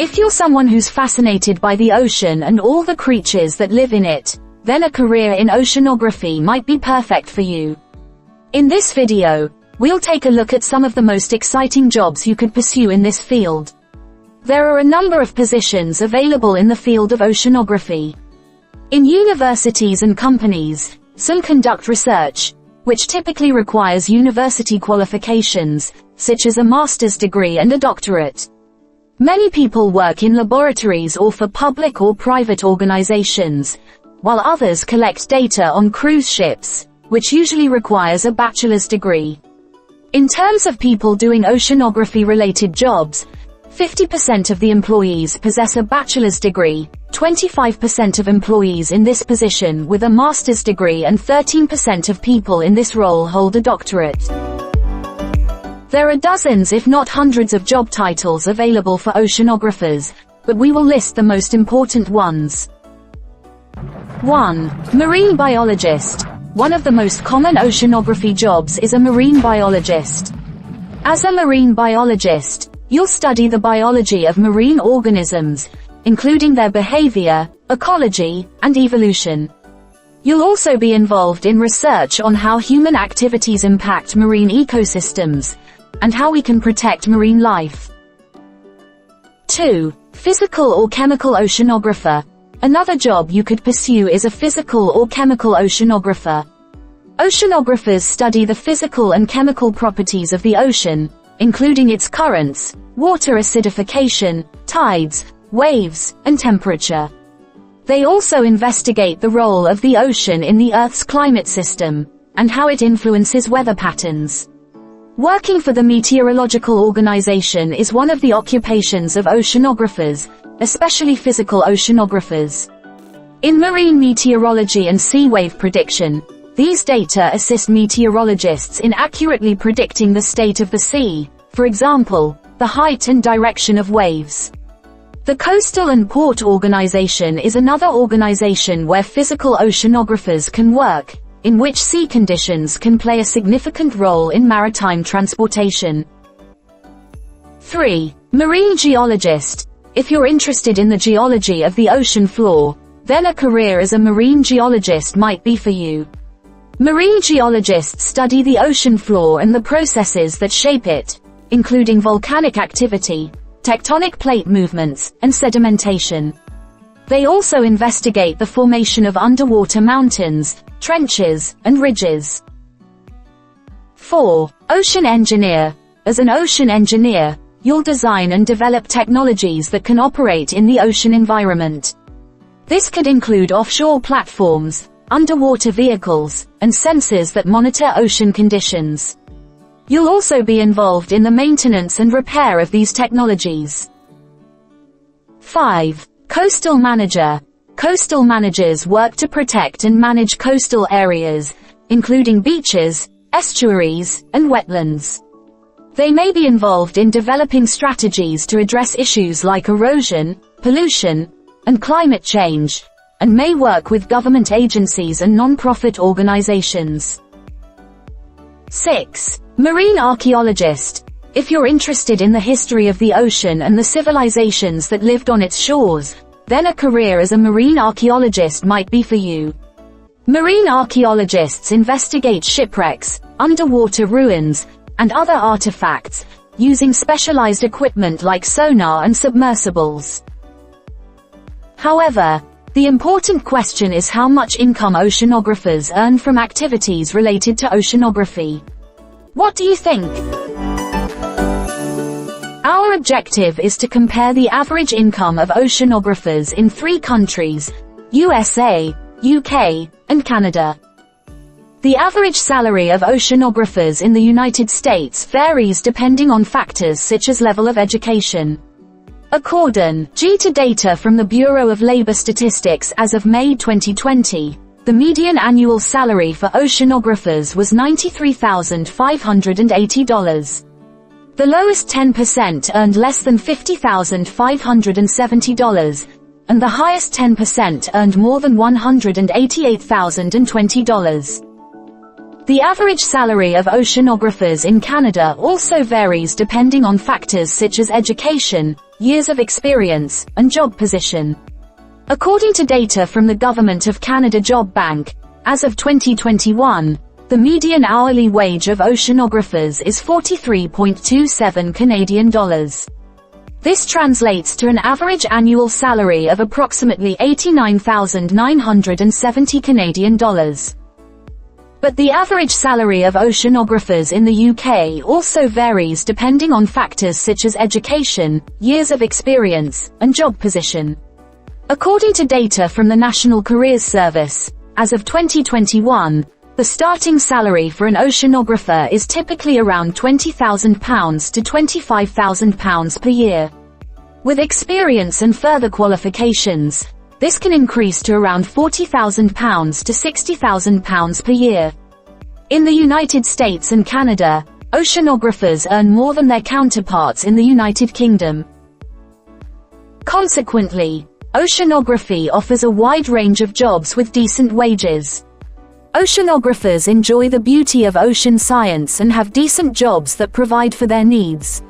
If you're someone who's fascinated by the ocean and all the creatures that live in it, then a career in oceanography might be perfect for you. In this video, we'll take a look at some of the most exciting jobs you could pursue in this field. There are a number of positions available in the field of oceanography. In universities and companies, some conduct research, which typically requires university qualifications, such as a master's degree and a doctorate. Many people work in laboratories or for public or private organizations, while others collect data on cruise ships, which usually requires a bachelor's degree. In terms of people doing oceanography-related jobs, 50% of the employees possess a bachelor's degree, 25% of employees in this position with a master's degree, and 13% of people in this role hold a doctorate. There are dozens if not hundreds of job titles available for oceanographers, but we will list the most important ones. 1. Marine biologist. One of the most common oceanography jobs is a marine biologist. As a marine biologist, you'll study the biology of marine organisms, including their behavior, ecology, and evolution. You'll also be involved in research on how human activities impact marine ecosystems, and how we can protect marine life. 2. Physical or chemical oceanographer. Another job you could pursue is a physical or chemical oceanographer. Oceanographers study the physical and chemical properties of the ocean, including its currents, water acidification, tides, waves, and temperature. They also investigate the role of the ocean in the Earth's climate system, and how it influences weather patterns. Working for the meteorological organization is one of the occupations of oceanographers, especially physical oceanographers. In marine meteorology and sea wave prediction, these data assist meteorologists in accurately predicting the state of the sea, for example, the height and direction of waves. The Coastal and Port Organization is another organization where physical oceanographers can work, in which sea conditions can play a significant role in maritime transportation. 3. Marine geologist. If you're interested in the geology of the ocean floor, then a career as a marine geologist might be for you. Marine geologists study the ocean floor and the processes that shape it, including volcanic activity, tectonic plate movements, and sedimentation. They also investigate the formation of underwater mountains, trenches, and ridges. 4. Ocean engineer. As an ocean engineer, you'll design and develop technologies that can operate in the ocean environment. This could include offshore platforms, underwater vehicles, and sensors that monitor ocean conditions. You'll also be involved in the maintenance and repair of these technologies. 5. Coastal manager. Coastal managers work to protect and manage coastal areas, including beaches, estuaries, and wetlands. They may be involved in developing strategies to address issues like erosion, pollution, and climate change, and may work with government agencies and non-profit organizations. 6. Marine archaeologist. If you're interested in the history of the ocean and the civilizations that lived on its shores, then a career as a marine archaeologist might be for you. Marine archaeologists investigate shipwrecks, underwater ruins, and other artifacts, using specialized equipment like sonar and submersibles. However, the important question is how much income oceanographers earn from activities related to oceanography. What do you think? Our objective is to compare the average income of oceanographers in 3 countries, USA, UK, and Canada. The average salary of oceanographers in the United States varies depending on factors such as level of education. According to data from the Bureau of Labor Statistics as of May 2020, the median annual salary for oceanographers was $93,580. The lowest 10% earned less than $50,570, and the highest 10% earned more than $188,020. The average salary of oceanographers in Canada also varies depending on factors such as education, years of experience, and job position. According to data from the Government of Canada Job Bank, as of 2021, the median hourly wage of oceanographers is 43.27 Canadian dollars. This translates to an average annual salary of approximately 89,970 Canadian dollars. But the average salary of oceanographers in the UK also varies depending on factors such as education, years of experience, and job position. According to data from the National Careers Service, as of 2021, the starting salary for an oceanographer is typically around £20,000 to £25,000 per year. With experience and further qualifications, this can increase to around £40,000 to £60,000 per year. In the United States and Canada, oceanographers earn more than their counterparts in the United Kingdom. Consequently, oceanography offers a wide range of jobs with decent wages. Oceanographers enjoy the beauty of ocean science and have decent jobs that provide for their needs.